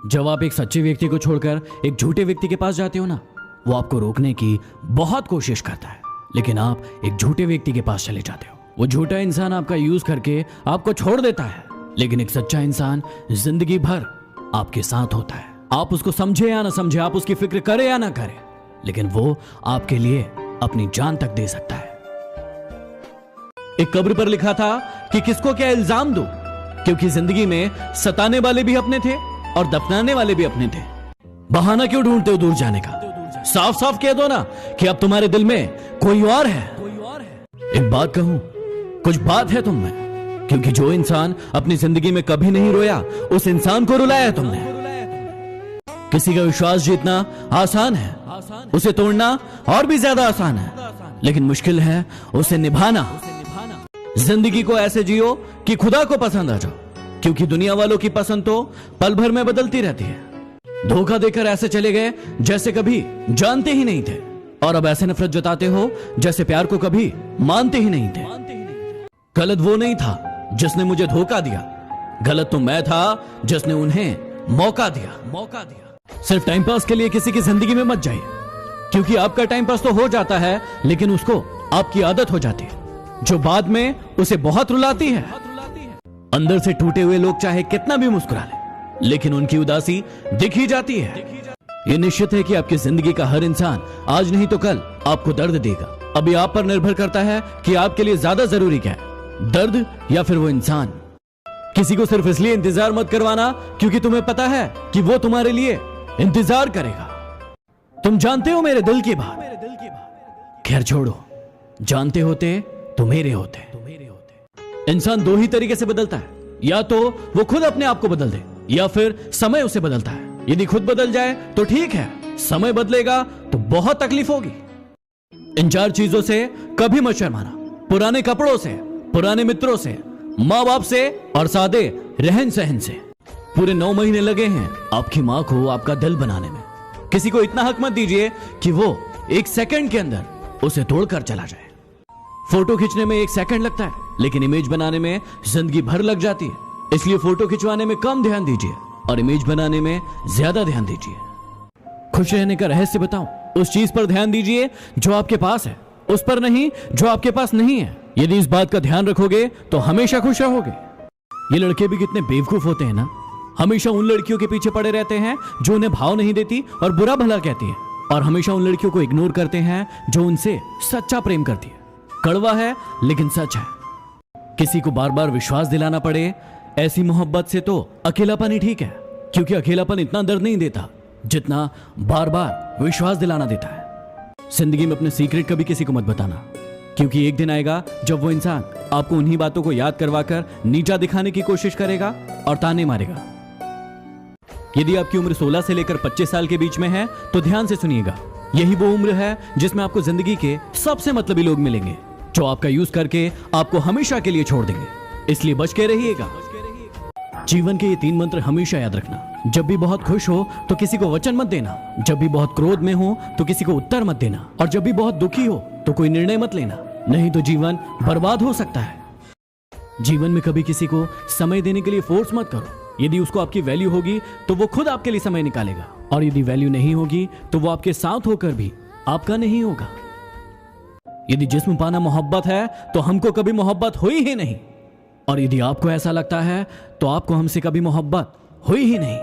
जब आप एक सच्चे व्यक्ति को छोड़कर एक झूठे व्यक्ति के पास जाते हो ना, वो आपको रोकने की बहुत कोशिश करता है, लेकिन आप एक झूठे व्यक्ति के पास चले जाते हो। वो झूठा इंसान आपका यूज करके आपको छोड़ देता है, लेकिन एक सच्चा इंसान जिंदगी भर आपके साथ होता है। आप उसको समझे या ना समझे, आप उसकी फिक्र करे या ना करे, लेकिन वो आपके लिए अपनी जान तक दे सकता है। एक कब्र पर लिखा था कि किसको क्या इल्जाम दूं, क्योंकि जिंदगी में सताने वाले भी अपने थे और दफनाने वाले भी अपने थे। बहाना क्यों ढूंढते हो दूर जाने का? साफ साफ कह दो ना कि अब तुम्हारे दिल में कोई और है। एक बात कहूं, कुछ बात है तुम में, क्योंकि जो इंसान अपनी जिंदगी में कभी नहीं रोया, उस इंसान को रुलाया तुमने। किसी का विश्वास जीतना आसान है, उसे तोड़ना और भी ज्यादा आसान है, लेकिन मुश्किल है उसे निभाना। जिंदगी को ऐसे जियो कि खुदा को पसंद आ जाओ, क्योंकि दुनिया वालों की पसंद तो पल भर में बदलती रहती है। धोखा देकर ऐसे चले गए जैसे कभी जानते ही नहीं थे, और अब ऐसे नफरत जताते हो जैसे प्यार को कभी मानते ही नहीं थे। गलत वो नहीं था जिसने मुझे धोखा दिया, गलत तो मैं था जिसने उन्हें मौका दिया। सिर्फ टाइम पास के लिए किसी की जिंदगी में मत जाइए, क्योंकि आपका टाइम पास तो हो जाता है, लेकिन उसको आपकी आदत हो जाती है, जो बाद में उसे बहुत रुलाती है। अंदर से टूटे हुए लोग चाहे कितना भी मुस्कुरा ले, लेकिन उनकी उदासी दिख ही जाती है। यह निश्चित है कि आपकी जिंदगी का हर इंसान आज नहीं तो कल आपको दर्द देगा। अभी आप पर निर्भर करता है कि आपके लिए ज्यादा जरूरी क्या है, दर्द या फिर वो इंसान। किसी को सिर्फ इसलिए इंतजार मत करवाना क्योंकि तुम्हें पता है कि वो तुम्हारे लिए इंतजार करेगा। तुम जानते हो मेरे दिल की बात, खैर छोड़ो, जानते होते तो मेरे होते। इंसान दो ही तरीके से बदलता है, या तो वो खुद अपने आप को बदल दे, या फिर समय उसे बदलता है। यदि खुद बदल जाए तो ठीक है, समय बदलेगा तो बहुत तकलीफ होगी। इन चार चीजों से कभी मत शर्माना, पुराने कपड़ों से, पुराने मित्रों से, माँ बाप से और सादे रहन सहन से। पूरे 9 महीने लगे हैं आपकी माँ को आपका दिल बनाने में। किसी को इतना हक मत दीजिए कि वो 1 सेकंड के अंदर उसे तोड़कर चला जाए। फोटो खींचने में 1 सेकंड लगता है, लेकिन इमेज बनाने में जिंदगी भर लग जाती है। इसलिए फोटो खिंचवाने में कम ध्यान दीजिए और इमेज बनाने में ज्यादा ध्यान दीजिए। खुश रहने का रहस्य बताऊं, उस चीज पर ध्यान दीजिए जो आपके पास है, उस पर नहीं जो आपके पास नहीं है। यदि इस बात का ध्यान रखोगे तो हमेशा खुश रहोगे। ये लड़के भी कितने बेवकूफ होते हैं ना, हमेशा उन लड़कियों के पीछे पड़े रहते हैं जो उन्हें भाव नहीं देती और बुरा भला कहती है, और हमेशा उन लड़कियों को इग्नोर करते हैं जो उनसे सच्चा प्रेम करती है। कड़वा है लेकिन सच है। किसी को बार बार विश्वास दिलाना पड़े ऐसी मोहब्बत से तो अकेलापन ही ठीक है, क्योंकि अकेलापन इतना दर्द नहीं देता जितना बार बार विश्वास दिलाना देता है। जिंदगी में अपने सीक्रेट कभी किसी को मत बताना, क्योंकि एक दिन आएगा जब वो इंसान आपको उन्हीं बातों को याद करवाकर नीचा दिखाने की कोशिश करेगा और ताने मारेगा। यदि आपकी उम्र 16 से लेकर 25 साल के बीच में है तो ध्यान से सुनिएगा। यही वो उम्र है जिसमें आपको जिंदगी के सबसे मतलबी लोग मिलेंगे, जो आपका यूज करके आपको हमेशा के लिए छोड़ देंगे। इसलिए बच के रहिएगा। जीवन के ये 3 मंत्र हमेशा याद रखना। जब भी बहुत खुश हो तो किसी को वचन मत देना, जब भी बहुत क्रोध में हो तो किसी को उत्तर मत देना, और जब भी बहुत दुखी हो तो कोई निर्णय मत लेना, नहीं तो जीवन बर्बाद हो सकता है। जीवन में कभी किसी को समय देने के लिए फोर्स मत करो। यदि उसको आपकी वैल्यू होगी तो वो खुद आपके लिए समय निकालेगा, और यदि वैल्यू नहीं होगी तो वो आपके साथ होकर भी आपका नहीं होगा। यदि जिस्म पाना मोहब्बत है तो हमको कभी मोहब्बत हुई ही नहीं, और यदि आपको ऐसा लगता है तो आपको हमसे कभी मोहब्बत हुई ही नहीं।